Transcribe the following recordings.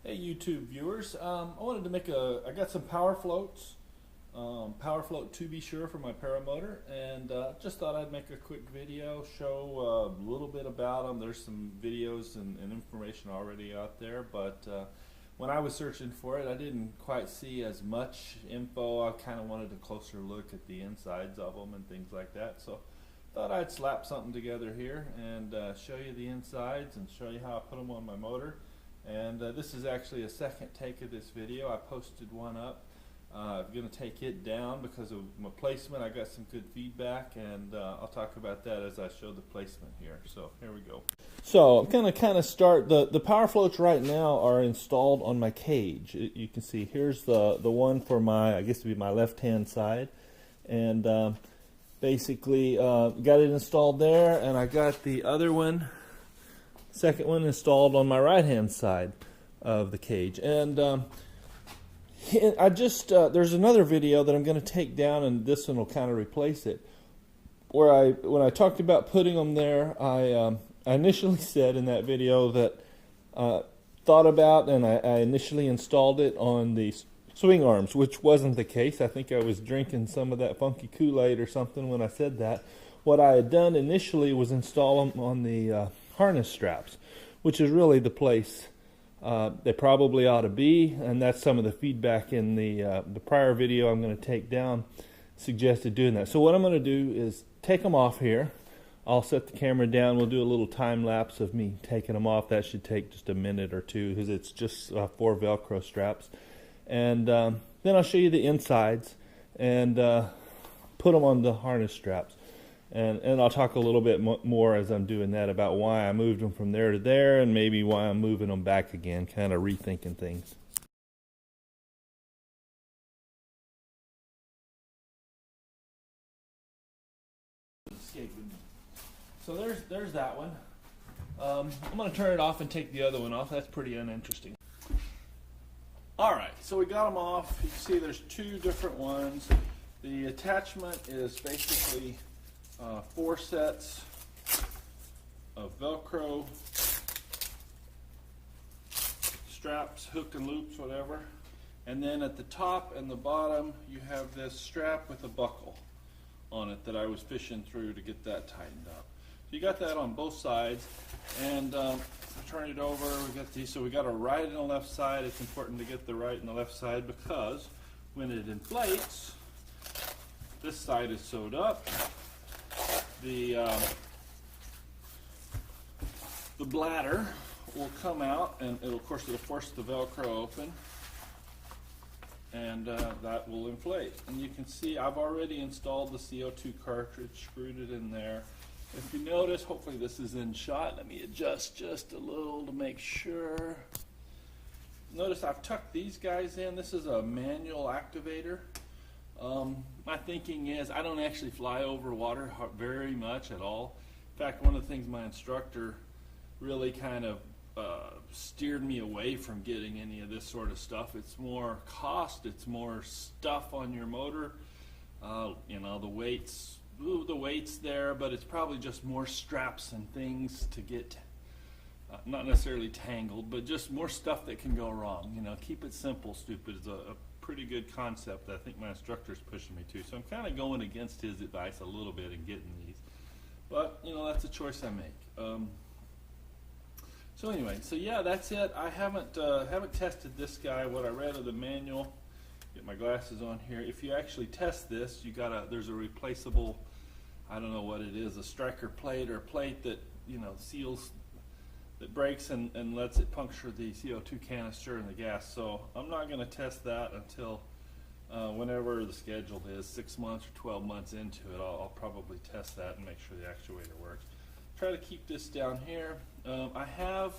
Hey YouTube viewers, I wanted to make I got some Powerfloats, Powerfloat 2BSure for my Paramotor, and just thought I'd make a quick video, show a little bit about them. There's some videos and information already out there, but when I was searching for it, I didn't quite see as much info. I kind of wanted a closer look at the insides of them and things like that, so thought I'd slap something together here and show you the insides and show you how I put them on my motor. And this is actually a second take of this video. I posted one up. I'm going to take it down because of my placement. I got some good feedback, and I'll talk about that as I show the placement here. So here we go. So I'm going to kind of start. The Powerfloats right now are installed on my cage. You can see here's the one for my, I guess to be my left-hand side. And basically got it installed there, and I got the other one, second one, installed on my right hand side of the cage. And I just there's another video that I'm going to take down, and this one will kind of replace it, where when I talked about putting them there, I initially said in that video that thought about, and I initially installed it on the swing arms, which wasn't the case. I think I was drinking some of that funky Kool-Aid or something when I said that. What I had done initially was install them on the harness straps, which is really the place they probably ought to be, and that's some of the feedback in the prior video I'm going to take down suggested doing that. So what I'm going to do is take them off here. I'll set the camera down. We'll do a little time lapse of me taking them off. That should take just a minute or two because it's just 4 Velcro straps. And then I'll show you the insides and put them on the harness straps. And I'll talk a little bit more as I'm doing that about why I moved them from there to there, and maybe why I'm moving them back again, kind of rethinking things. So there's that one. I'm going to turn it off and take the other one off. That's pretty uninteresting. Alright, so we got them off. You can see there's two different ones. The attachment is basically 4 sets of Velcro straps, hook and loops, whatever. And then at the top and the bottom you have this strap with a buckle on it that I was fishing through to get that tightened up. So you got that on both sides, and turn it over. We got these, so we got a right and a left side. It's important to get the right and the left side because when it inflates, this side is sewed up. The bladder will come out, and it'll force the Velcro open, and that will inflate. And you can see I've already installed the CO2 cartridge, screwed it in there. If you notice, hopefully this is in shot. Let me adjust just a little to make sure. Notice I've tucked these guys in. This is a manual activator. My thinking is I don't actually fly over water very much at all. In fact, one of the things my instructor really kind of steered me away from getting any of this sort of stuff. It's more cost, it's more stuff on your motor. You know, the weight's there, but it's probably just more straps and things to get not necessarily tangled, but just more stuff that can go wrong. You know, keep it simple, stupid is a pretty good concept that I think my instructor's pushing me to. So I'm kind of going against his advice a little bit in getting these, but you know, that's a choice I make. So anyway, so yeah, that's it. I haven't tested this guy. What I read of the manual, get my glasses on here. If you actually test this, there's a replaceable, I don't know what it is, a striker plate or a plate that, you know, seals, that breaks and lets it puncture the CO2 canister and the gas. So I'm not going to test that until whenever the schedule is, 6 months or 12 months into it. I'll probably test that and make sure the actuator works. Try to keep this down here. I have,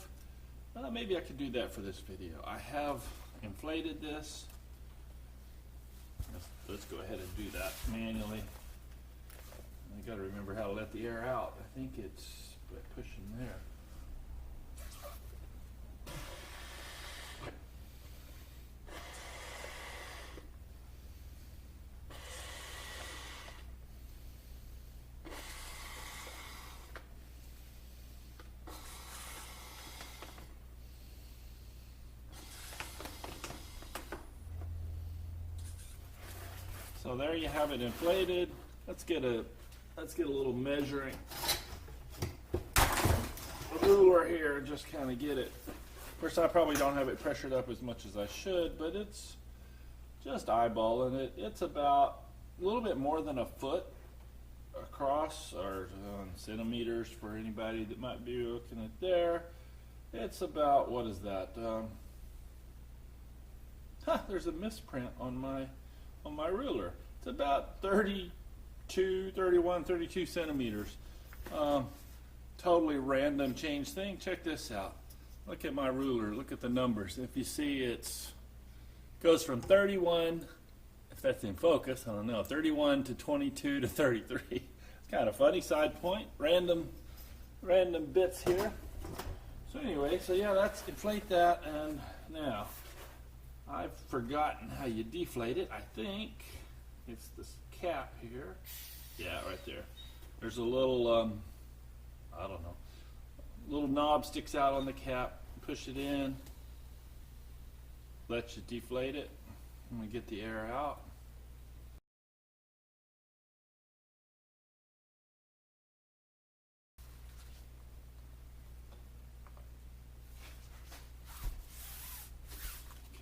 maybe I could do that for this video. I have inflated this. Let's go ahead and do that manually. I got to remember how to let the air out. I think it's by pushing there. So there you have it inflated. Let's get a little measuring ruler here, just kind of get it. Of course, I probably don't have it pressured up as much as I should, but it's just eyeballing it. It's about a little bit more than a foot across, or centimeters for anybody that might be looking at there. It's about, what is that? There's a misprint on my ruler. It's about 32 centimeters. Totally random change thing. Check this out. Look at my ruler. Look at the numbers. If you see, it goes from 31, if that's in focus, I don't know, 31 to 22 to 33. It's kind of funny. Side point. Random bits here. So anyway, so yeah, let's inflate that. And now, I've forgotten how you deflate it. I think it's this cap here. Yeah, right there. There's a little, I don't know, little knob sticks out on the cap. Push it in, let you deflate it. I'm going to get the air out.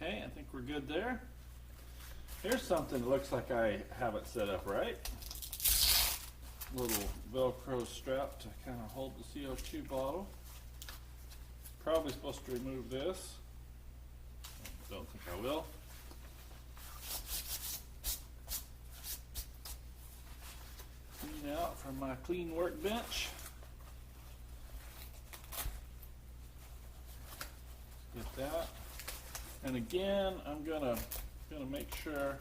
Okay, I think we're good there. Here's something that looks like I have it set up right. Little Velcro strap to kind of hold the CO2 bottle. Probably supposed to remove this. Don't think I will. Clean out from my clean workbench. Get that. And again, I'm gonna make sure,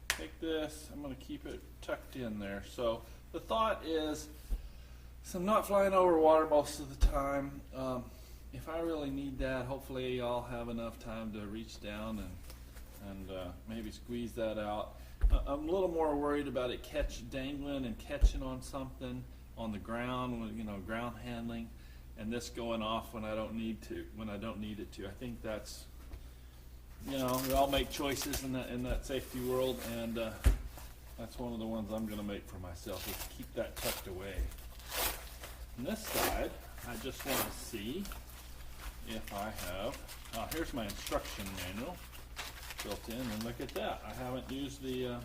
take this, I'm gonna keep it tucked in there. So the thought is, so I'm not flying over water most of the time. If I really need that, hopefully I'll have enough time to reach down and maybe squeeze that out. I'm a little more worried about it dangling and catching on something on the ground, ground handling, and this going off when I don't need it to. I think that's, we all make choices in that safety world, and that's one of the ones I'm going to make for myself, is keep that tucked away. On this side, I just want to see if I have, here's my instruction manual built in, and look at that. I haven't used the,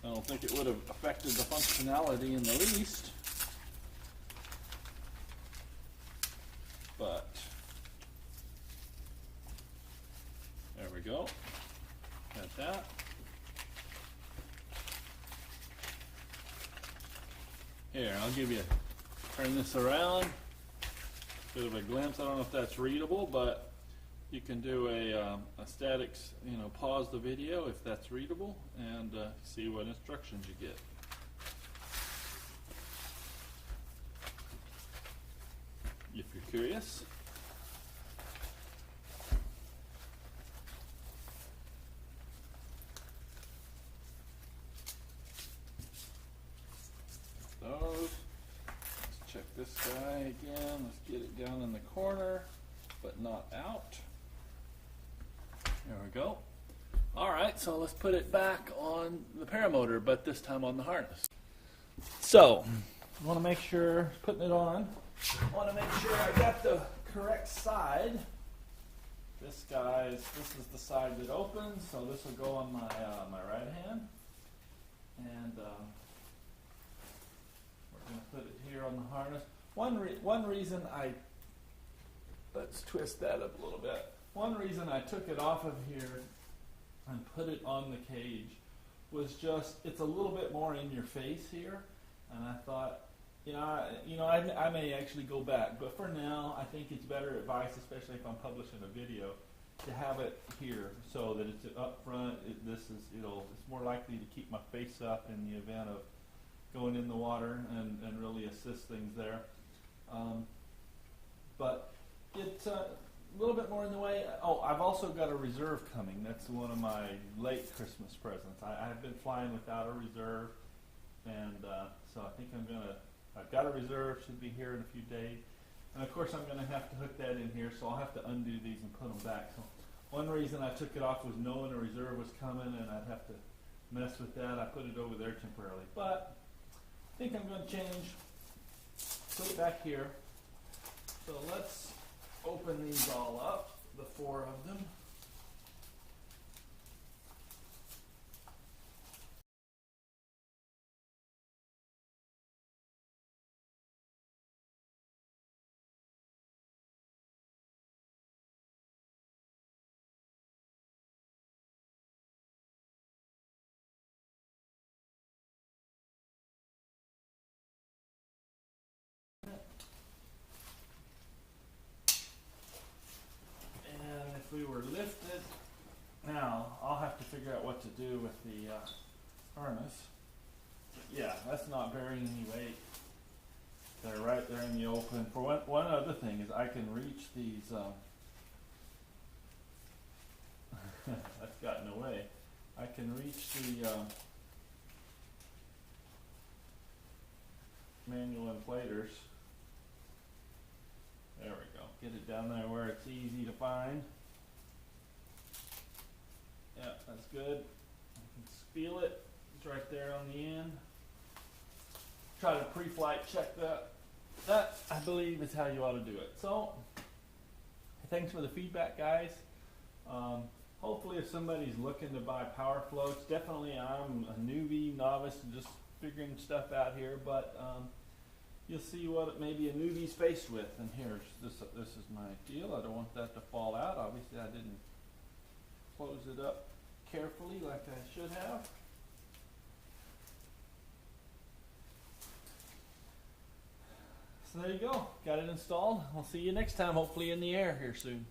I don't think it would have affected the functionality in the least, but there we go. Got that. Here, I'll give you, turn this around, bit of a glimpse. I don't know if that's readable, but you can do a static, pause the video if that's readable, and see what instructions you get. If you're curious. Let's check this guy again. Let's get it down in the corner, but not out. There we go. All right, so let's put it back on the paramotor, but this time on the harness. So, I want to make sure, putting it on, I want to make sure I got the correct side. This is the side that opens, so this will go on my right hand. And we're going to put it here on the harness. One reason let's twist that up a little bit. One reason I took it off of here and put it on the cage was just, it's a little bit more in your face here, and I thought, I may actually go back, but for now, I think it's better advice, especially if I'm publishing a video, to have it here so that it's up front. It's more likely to keep my face up in the event of going in the water and really assist things there. But it's a little bit more in the way. Oh, I've also got a reserve coming. That's one of my late Christmas presents. I've been flying without a reserve, and so I think I've got a reserve, should be here in a few days. And of course I'm going to have to hook that in here, so I'll have to undo these and put them back. So One reason I took it off was knowing a reserve was coming and I'd have to mess with that. I put it over there temporarily. But I think I'm going to change, put it back here. So let's open these all up, the 4 of them. If we were lifted, now I'll have to figure out what to do with the harness. But yeah, that's not bearing any weight. They're right there in the open. For one other thing is I can reach these. That's gotten away. I can reach the manual inflators. There we go. Get it down there where it's easy to find. Yeah, that's good. You can feel it. It's right there on the end. Try to pre-flight check that. That, I believe, is how you ought to do it. So, thanks for the feedback, guys. Hopefully, if somebody's looking to buy Powerfloats, definitely I'm a newbie, novice, just figuring stuff out here, but you'll see what maybe a newbie's faced with. And here's this is my deal. I don't want that to fall out. Obviously, I didn't close it up carefully like I should have. So there you go. Got it installed. I'll see you next time, hopefully in the air here soon.